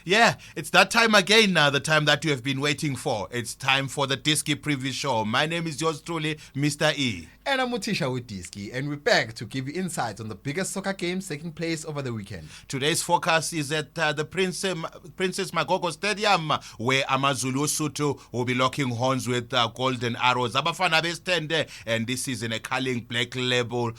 Yeah, it's that time again now, the time that you have been waiting for. It's time for the Diski preview show. My name is yours truly, Mr. E. And I'm uThisha with Diski, and we're back to give you insights on the biggest soccer games taking place over the weekend. Today's focus is at the Princess Magogo Stadium, where AmaZulu Sutu will be locking horns with Golden Arrows. Abafana Bestende, and this is in a Culling Black Label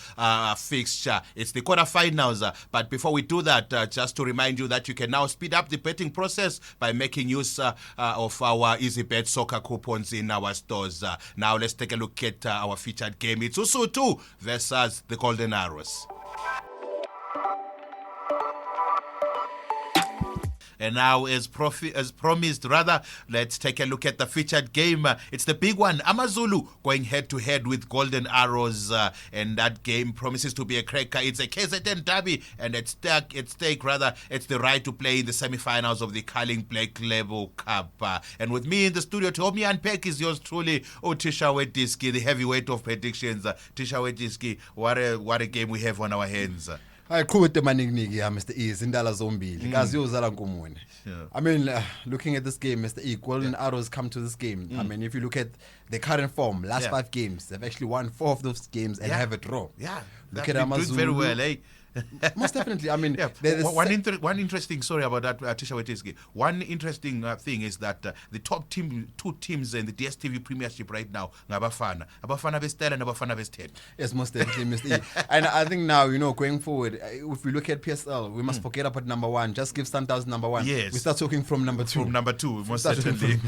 fixture. It's the quarterfinals. But before we do that, just to remind you that you can now speed up the betting process by making use of our EasyBet soccer coupons in our stores. Now let's take a look at our featured game. It's uSutu versus the Golden Arrows. And now, as promised, let's take a look at the featured game. It's the big one, AmaZulu going head-to-head with Golden Arrows. And that game promises to be a cracker. It's a KZN derby, and it's the right to play in the semi-finals of the Culling Black Label Cup. And with me in the studio to help me unpack is yours truly, uThisha weDiski, the heavyweight of predictions. Thisha weDiski, what a game we have on our hands. I quote the manignig, Mr. E. Zindala Zombie. I mean, looking at this game, Mr. E, Golden Arrows come to this game. I mean, if you look at the current form, last 5 games, they've actually won 4 of those games and have a draw. Yeah, look at AmaZulu. Doing very well, eh? Most definitely. I mean, one interesting story about that, Thisha weDiski. One interesting thing is that the top two teams in the DStv Premiership right now, Abafana Vestel and Abafana Vestel. Yes, most definitely, Mr. E. And I think now, going forward, if we look at PSL, we must forget about number 1. Just give Sundowns number 1. Yes. We start talking from number 2. From number 2, most certainly.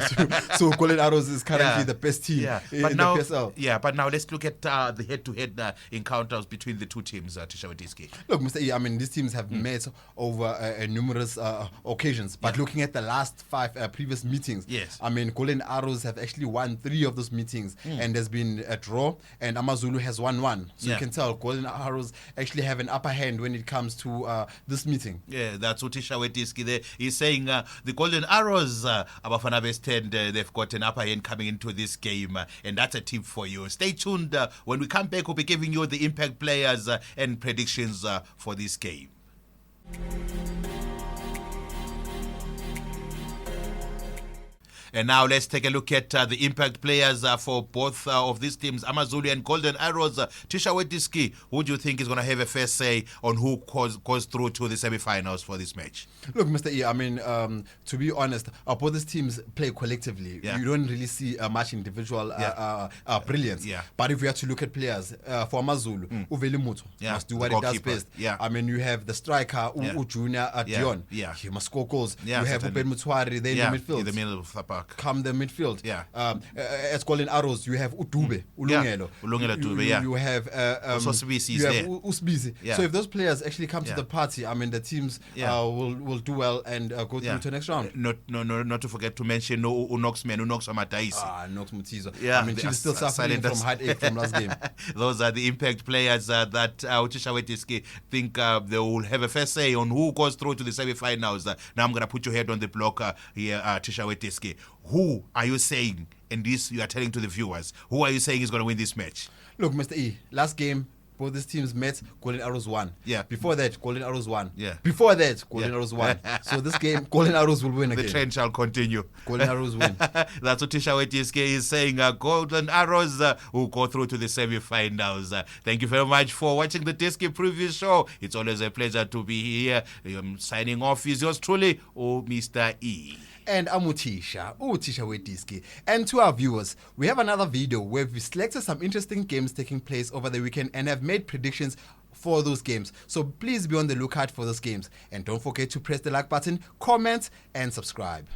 So Golden Arrows is currently the best team in the PSL. Yeah, but now let's look at the head-to-head encounters between the two teams, Thisha weDiski. Look, Mr. E, I mean, these teams have met over numerous occasions, but looking at the last 5 previous meetings, I mean, Golden Arrows have actually won 3 of those meetings, and there's been a draw, and AmaZulu has won 1. So you can tell Golden Arrows actually have an upper hand when it comes to this meeting. Yeah, that's uThisha weDiski there. He's saying the Golden Arrows, Abafana Westend, they've got an upper hand coming into this game, and that's a tip for you. Stay tuned. When we come back, we'll be giving you the impact players and predictions for this game. And now let's take a look at the impact players for both of these teams, AmaZulu and Golden Arrows. Thisha weDiski, who do you think is going to have a fair say on who goes through to the semi-finals for this match? Look, Mr. E, I mean, to be honest, both these teams play collectively. You don't really see much individual brilliance. But if we have to look at players, for AmaZulu, Uveli Muto must do what he does best. I mean, you have the striker, Junior Dion. He must score goals. You have Uben Mutuari there in the midfield. In the middle of the park. Come the midfield. As Golden Arrows, you have Udube, Ulungelo. Ulungelo Dube, You have Usbisi. So if those players actually come to the party, I mean, the teams will do well and go through to the next round. Not to forget to mention Unoxman, Unox Amataisi. Nox Mutizo. I mean, she's still suffering from heartache from last game. Those are the impact players that uThisha weDiski think they will have a fair say on who goes through to the semi-finals. Now I'm going to put your head on the block here, Thisha weDiski. Who are you saying, and this you are telling to the viewers, who are you saying is going to win this match? Look, Mr. E, last game, both these teams met, Golden Arrows won. Before that, Golden Arrows won. Before that, Golden Arrows won. So this game, Golden Arrows will win again. The trend shall continue. Golden Arrows win. That's what uThisha weDiski is saying. Golden Arrows will go through to the semi-finals. Thank you very much for watching the Diski preview show. It's always a pleasure to be here. Signing off is yours truly, Mr. E. And I'm uThisha weDiski. And to our viewers, we have another video where we selected some interesting games taking place over the weekend and have made predictions for those games. So please be on the lookout for those games. And don't forget to press the like button, comment, and subscribe.